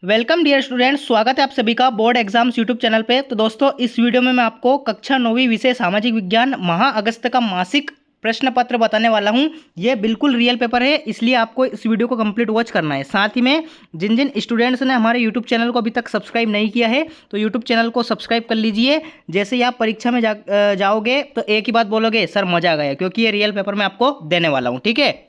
Welcome dear students, स्वागत है आप सभी का बोर्ड एग्जाम्स यूट्यूब चैनल पे। तो दोस्तों, इस वीडियो में मैं आपको कक्षा 9वीं विषय सामाजिक विज्ञान माह अगस्त का मासिक प्रश्न पत्र बताने वाला हूं। ये बिल्कुल रियल पेपर है, इसलिए आपको इस वीडियो को कंप्लीट वॉच करना है। साथ ही में जिन जिन स्टूडेंट्स ने हमारे यूट्यूब चैनल को अभी तक सब्सक्राइब नहीं किया है तो यूट्यूब चैनल को सब्सक्राइब कर लीजिए। जैसे ही आप परीक्षा में जाओगे तो एक ही बात बोलोगे, सर मजा आ गया, क्योंकि ये रियल पेपर मैं आपको देने वाला हूँ। ठीक है।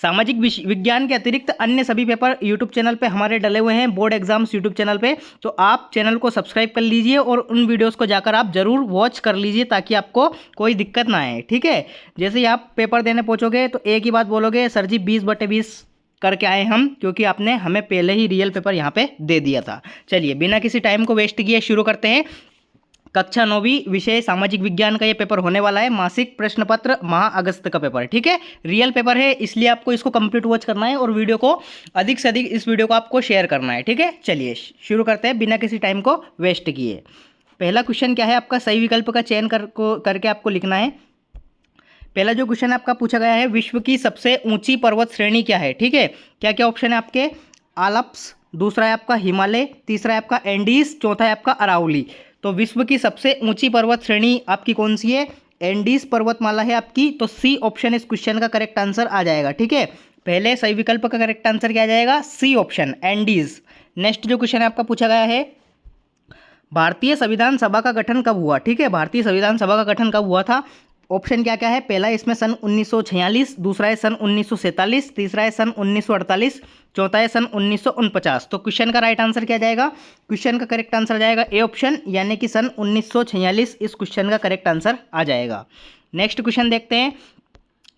सामाजिक विज्ञान के अतिरिक्त अन्य सभी पेपर यूट्यूब चैनल पे हमारे डले हुए हैं, बोर्ड एग्जाम्स यूट्यूब चैनल पे। तो आप चैनल को सब्सक्राइब कर लीजिए और उन वीडियोस को जाकर आप जरूर वॉच कर लीजिए ताकि आपको कोई दिक्कत ना आए। ठीक है। जैसे ही आप पेपर देने पहुंचोगे तो एक ही बात बोलोगे, सर जी 20/20 करके आए हम, क्योंकि आपने हमें पहले ही रियल पेपर यहाँ पे दे दिया था। चलिए बिना किसी टाइम को वेस्ट किए शुरू करते हैं। कक्षा 9वीं विषय सामाजिक विज्ञान का ये पेपर होने वाला है, मासिक प्रश्न पत्र माह अगस्त का पेपर है। ठीक है। रियल पेपर है, इसलिए आपको इसको कंप्लीट वॉच करना है और वीडियो को अधिक से अधिक इस वीडियो को आपको शेयर करना है। ठीक है। चलिए शुरू करते हैं बिना किसी टाइम को वेस्ट किए। पहला क्वेश्चन क्या है आपका, सही विकल्प का चयन करके आपको लिखना है। पहला जो क्वेश्चन आपका पूछा गया है, विश्व की सबसे ऊंची पर्वत श्रेणी क्या है। ठीक है। क्या क्या ऑप्शन है आपके, आल्प्स, दूसरा है आपका हिमालय, तीसरा है आपका एंडीज, चौथा है आपका अरावली। तो विश्व की सबसे ऊंची पर्वत श्रेणी आपकी कौन सी है, एंडीज पर्वतमाला है आपकी। तो सी ऑप्शन इस क्वेश्चन का करेक्ट आंसर आ जाएगा। ठीक है। पहले सही विकल्प का करेक्ट आंसर क्या आ जाएगा, सी ऑप्शन एंडीज। नेक्स्ट जो क्वेश्चन आपका पूछा गया है, भारतीय संविधान सभा का गठन कब हुआ। ठीक है। भारतीय संविधान सभा का गठन कब हुआ था। ऑप्शन क्या क्या है, पहला इसमें सन 1946, दूसरा है सन 1947, तीसरा है सन 1948, चौथा है सन 1949। तो क्वेश्चन का राइट आंसर क्या जाएगा, क्वेश्चन का करेक्ट आंसर आ जाएगा ए ऑप्शन, यानी कि सन 1946 इस क्वेश्चन का करेक्ट आंसर आ जाएगा। नेक्स्ट क्वेश्चन देखते हैं।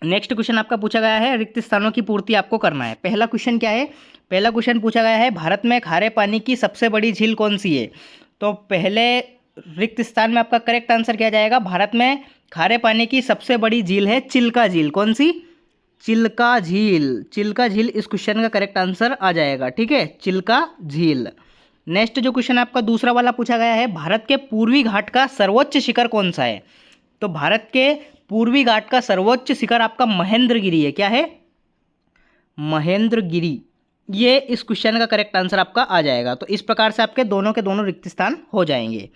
नेक्स्ट क्वेश्चन आपका पूछा गया है, रिक्त स्थानों की पूर्ति आपको करना है। पहला क्वेश्चन क्या है, पहला क्वेश्चन पूछा गया है, भारत में खारे पानी की सबसे बड़ी झील कौन सी है। तो पहले रिक्त स्थान में आपका करेक्ट आंसर क्या जाएगा, भारत में खारे पानी की सबसे बड़ी झील है चिल्का झील। कौन सी, चिल्का झील। चिल्का झील इस क्वेश्चन का करेक्ट आंसर आ जाएगा। ठीक है, चिल्का झील। नेक्स्ट जो क्वेश्चन आपका दूसरा वाला पूछा गया है, भारत के पूर्वी घाट का सर्वोच्च शिखर कौन सा है। तो भारत के पूर्वी घाट का सर्वोच्च शिखर आपका महेंद्रगिरी है। क्या है, महेंद्रगिरी। ये इस क्वेश्चन का करेक्ट आंसर आपका आ जाएगा। तो इस प्रकार से आपके दोनों के दोनों रिक्त स्थान हो जाएंगे।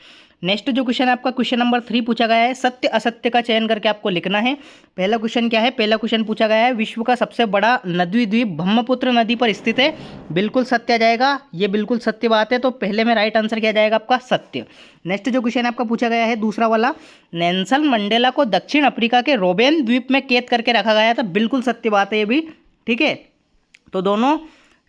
नेक्स्ट जो क्वेश्चन आपका क्वेश्चन नंबर 3 पूछा गया है, सत्य असत्य का चयन करके आपको लिखना है। पहला क्वेश्चन क्या है, पहला क्वेश्चन पूछा गया है, विश्व का सबसे बड़ा नदी द्वीप ब्रह्मपुत्र नदी पर स्थित है। बिल्कुल सत्य आ जाएगा, ये बिल्कुल सत्य बात है। तो पहले में राइट आंसर क्या जाएगा आपका, सत्य। नेक्स्ट जो क्वेश्चन आपका पूछा गया है दूसरा वाला, नेल्सन मंडेला को दक्षिण अफ्रीका के रोबेन द्वीप में कैद करके रखा गया था। बिल्कुल सत्य बात है ये भी। ठीक है। तो दोनों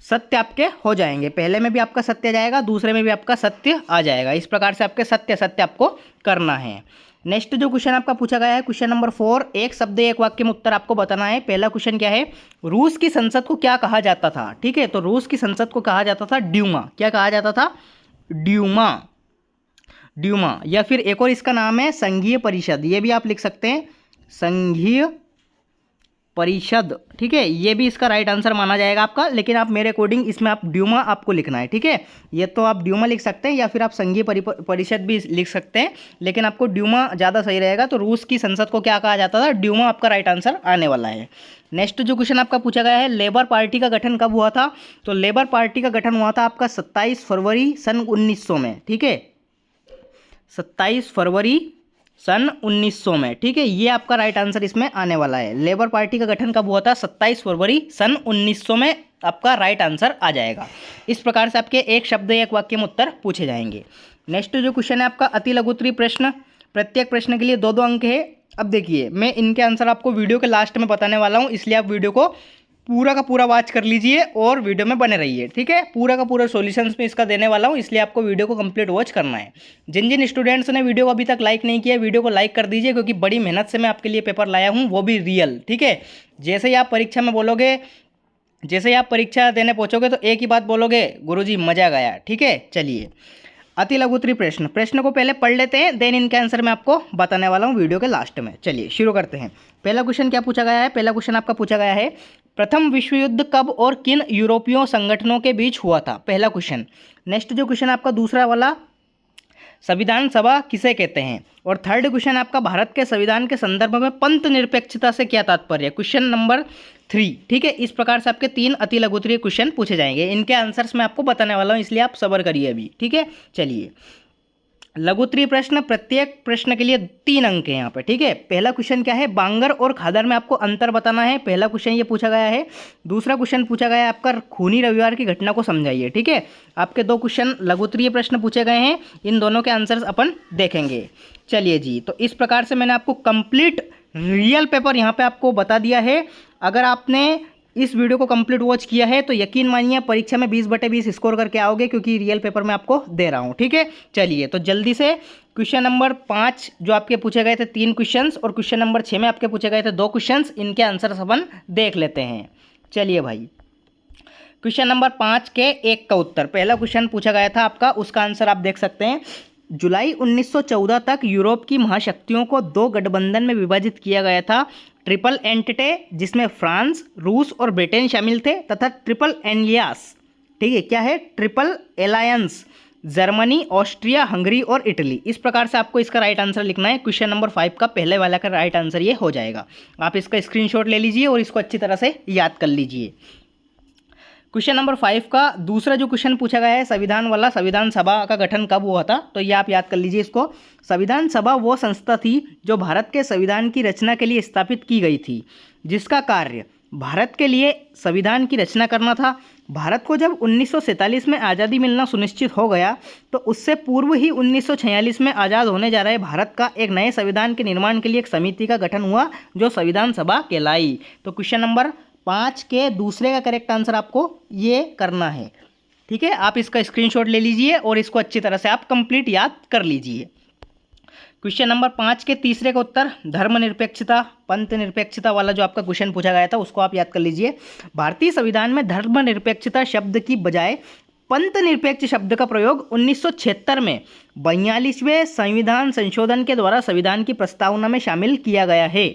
सत्य आपके हो जाएंगे, पहले में भी आपका सत्य आ जाएगा, दूसरे में भी आपका सत्य आ जाएगा। इस प्रकार से आपके सत्य सत्य आपको करना है। नेक्स्ट जो क्वेश्चन आपका पूछा गया है, क्वेश्चन नंबर 4, एक शब्द एक वाक्य में उत्तर आपको बताना है। पहला क्वेश्चन क्या है, रूस की संसद को क्या कहा जाता था। ठीक है। तो रूस की संसद को कहा जाता था ड्यूमा। क्या कहा जाता था, ड्यूमा। ड्यूमा, या फिर एक और इसका नाम है संघीय परिषद, ये भी आप लिख सकते हैं, संघीय परिषद। ठीक है, ये भी इसका राइट आंसर माना जाएगा आपका, लेकिन आप मेरे अकॉर्डिंग इसमें आप ड्यूमा आपको लिखना है। ठीक है। ये तो आप ड्यूमा लिख सकते हैं या फिर आप संघीय परिषद भी लिख सकते हैं, लेकिन आपको ड्यूमा ज़्यादा सही रहेगा। तो रूस की संसद को क्या कहा जाता था, ड्यूमा आपका राइट आंसर आने वाला है। नेक्स्ट जो क्वेश्चन आपका पूछा गया है, लेबर पार्टी का गठन कब हुआ था। तो लेबर पार्टी का गठन हुआ था आपका 27 फरवरी सन 1900 में। ठीक है, 27 फरवरी सन 1900 में। ठीक है, ये आपका राइट आंसर इसमें आने वाला है। लेबर पार्टी का गठन कब हुआ था, 27 फरवरी सन 1900 में आपका राइट आंसर आ जाएगा। इस प्रकार से आपके एक शब्द एक वाक्य में उत्तर पूछे जाएंगे। नेक्स्ट जो क्वेश्चन है आपका अति लघु उत्तरीय प्रश्न, प्रत्येक प्रश्न के लिए 2-2 अंक है। अब देखिए, मैं इनके आंसर आपको वीडियो के लास्ट में बताने वाला हूँ, इसलिए आप वीडियो को पूरा का पूरा वॉच कर लीजिए और वीडियो में बने रहिए। ठीक है, पूरा का पूरा सॉल्यूशंस में इसका देने वाला हूँ, इसलिए आपको वीडियो को कंप्लीट वॉच करना है। जिन जिन स्टूडेंट्स ने वीडियो को अभी तक लाइक नहीं किया, वीडियो को लाइक कर दीजिए, क्योंकि बड़ी मेहनत से मैं आपके लिए पेपर लाया हूँ, वो भी रियल। ठीक है। जैसे ही आप परीक्षा में बोलोगे, जैसे ही आप परीक्षा देने पहुँचोगे तो एक ही बात बोलोगे, गुरुजी मजा गया। ठीक है। चलिए अति लघु उत्तरीय प्रश्न, प्रश्न को पहले पढ़ लेते हैं, देन इनके आंसर मैं आपको बताने वाला हूँ वीडियो के लास्ट में। चलिए शुरू करते हैं। पहला क्वेश्चन क्या पूछा गया है, पहला क्वेश्चन आपका पूछा गया है, प्रथम विश्व युद्ध कब और किन यूरोपीय संगठनों के बीच हुआ था। पहला क्वेश्चन। नेक्स्ट जो क्वेश्चन आपका दूसरा वाला, संविधान सभा किसे कहते हैं। और थर्ड क्वेश्चन आपका, भारत के संविधान के संदर्भ में पंथ निरपेक्षता से क्या तात्पर्य है, क्वेश्चन नंबर 3। ठीक है, इस प्रकार से आपके 3 अति लघु उत्तरीय क्वेश्चन पूछे जाएंगे। इनके आंसर्स मैं आपको बताने वाला हूँ, इसलिए आप सब्र करिए अभी। ठीक है, चलिए लघु उत्तरीय प्रश्न, प्रत्येक प्रश्न के लिए 3 अंक है यहाँ पे। ठीक है, पहला क्वेश्चन क्या है, बांगर और खादर में आपको अंतर बताना है। पहला क्वेश्चन ये पूछा गया है। दूसरा क्वेश्चन पूछा गया है आपका, खूनी रविवार की घटना को समझाइए। ठीक है, आपके 2 क्वेश्चन लघु उत्तरीय प्रश्न पूछे गए हैं, इन दोनों के आंसर्स अपन देखेंगे। चलिए जी, तो इस प्रकार से मैंने आपको कंप्लीट रियल पेपर यहाँ पे आपको बता दिया है। अगर आपने इस वीडियो को कंप्लीट वॉच किया है तो यकीन मानिए परीक्षा में 20/20 स्कोर करके आओगे, क्योंकि रियल पेपर मैं आपको दे रहा हूँ। ठीक है, चलिए तो जल्दी से क्वेश्चन नंबर 5 जो आपके पूछे गए थे 3 क्वेश्चंस, और क्वेश्चन नंबर 6 में आपके पूछे गए थे 2 क्वेश्चंस, इनके आंसर अपन देख लेते हैं। चलिए भाई, क्वेश्चन नंबर 5 के 1 का उत्तर, पहला क्वेश्चन पूछा गया था आपका, उसका आंसर आप देख सकते हैं। जुलाई 1914 तक यूरोप की महाशक्तियों को 2 गठबंधन में विभाजित किया गया था। ट्रिपल एंटेटे, जिसमें फ्रांस, रूस और ब्रिटेन शामिल थे, तथा ट्रिपल एलियांस। ठीक है, क्या है, triple alliance, Germany, Austria, Hungary और इटली। इस प्रकार से आपको इसका राइट आंसर लिखना है। क्वेश्चन नंबर 5 का पहले वाला का राइट आंसर ये हो जाएगा। आप इसका स्क्रीनशॉट ले लीजिए और इसको अच्छी तरह से याद कर लीजिए। क्वेश्चन नंबर 5 का दूसरा जो क्वेश्चन पूछा गया है, संविधान वाला, संविधान सभा का गठन कब हुआ था, तो ये आप याद कर लीजिए इसको। संविधान सभा वो संस्था थी जो भारत के संविधान की रचना के लिए स्थापित की गई थी, जिसका कार्य भारत के लिए संविधान की रचना करना था। भारत को जब 1947 में आज़ादी मिलना सुनिश्चित हो गया, तो उससे पूर्व ही 1946 में आज़ाद होने जा रहे भारत का एक नए संविधान के निर्माण के लिए एक समिति का गठन हुआ, जो संविधान सभा कहलाई। तो क्वेश्चन नंबर 5 के दूसरे का करेक्ट आंसर आपको ये करना है। ठीक है, आप इसका स्क्रीनशॉट ले लीजिए और इसको अच्छी तरह से आप कंप्लीट याद कर लीजिए। क्वेश्चन नंबर 5 के तीसरे का उत्तर, धर्मनिरपेक्षता, पंथ निरपेक्षता वाला जो आपका क्वेश्चन पूछा गया था, उसको आप याद कर लीजिए। भारतीय संविधान में धर्मनिरपेक्षता शब्द की बजाय पंथ निरपेक्ष शब्द का प्रयोग 1976 में 42वें संविधान संशोधन के द्वारा संविधान की प्रस्तावना में शामिल किया गया है।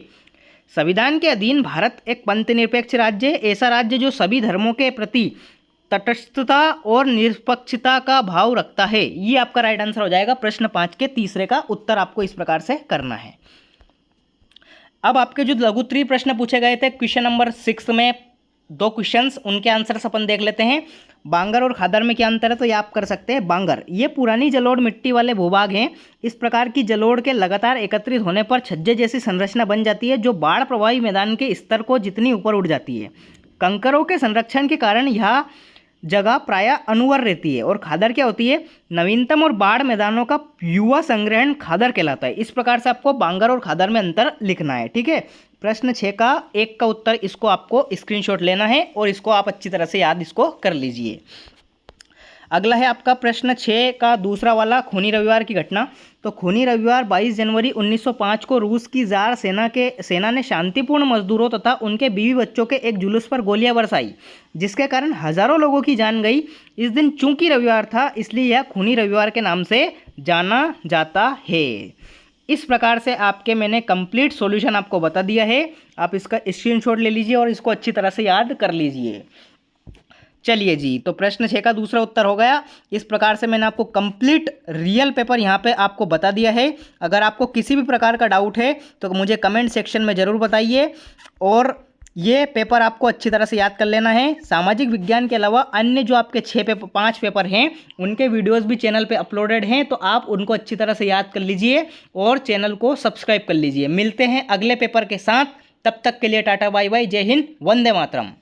संविधान के अधीन भारत एक पंथ निरपेक्ष राज्य है, ऐसा राज्य जो सभी धर्मों के प्रति तटस्थता और निष्पक्षता का भाव रखता है। ये आपका राइट आंसर हो जाएगा। प्रश्न 5 के तीसरे का उत्तर आपको इस प्रकार से करना है। अब आपके जो लघु उत्तरीय प्रश्न पूछे गए थे क्वेश्चन नंबर 6 में 2 क्वेश्चंस, उनके आंसर्स अपन देख लेते हैं। बांगर और खादर में क्या अंतर है, तो ये आप कर सकते हैं। बांगर ये पुरानी जलोढ़ मिट्टी वाले भूभाग हैं। इस प्रकार की जलोढ़ के लगातार एकत्रित होने पर छज्जे जैसी संरचना बन जाती है, जो बाढ़ प्रभावी मैदान के स्तर को जितनी ऊपर उठ जाती है। कंकरों के संरक्षण के कारण यह जगह प्रायः अनुवर रहती है। और खादर क्या होती है, नवीनतम और बाढ़ मैदानों का युवा संग्रहण खादर कहलाता है। इस प्रकार से आपको बांगर और खादर में अंतर लिखना है। ठीक है, प्रश्न 6 का 1 का उत्तर, इसको आपको स्क्रीनशॉट लेना है और इसको आप अच्छी तरह से याद इसको कर लीजिए। अगला है आपका प्रश्न 6 का दूसरा वाला, खूनी रविवार की घटना। तो खूनी रविवार 22 जनवरी 1905 को रूस की जार सेना ने शांतिपूर्ण मजदूरों तथा उनके बीवी बच्चों के एक जुलूस पर गोलियां बरसाई, जिसके कारण हजारों लोगों की जान गई। इस दिन चूंकि रविवार था, इसलिए यह खूनी रविवार के नाम से जाना जाता है। इस प्रकार से आपके मैंने कंप्लीट सॉल्यूशन आपको बता दिया है। आप इसका स्क्रीनशॉट ले लीजिए और इसको अच्छी तरह से याद कर लीजिए। चलिए जी, तो प्रश्न 6 का दूसरा उत्तर हो गया। इस प्रकार से मैंने आपको कंप्लीट रियल पेपर यहाँ पे आपको बता दिया है। अगर आपको किसी भी प्रकार का डाउट है तो मुझे कमेंट सेक्शन में ज़रूर बताइए। और ये पेपर आपको अच्छी तरह से याद कर लेना है। सामाजिक विज्ञान के अलावा अन्य जो आपके 5 पेपर हैं, उनके वीडियोस भी चैनल पे अपलोडेड हैं, तो आप उनको अच्छी तरह से याद कर लीजिए और चैनल को सब्सक्राइब कर लीजिए। मिलते हैं अगले पेपर के साथ, तब तक के लिए टाटा बाय बाय, जय हिंद, वंदे मातरम।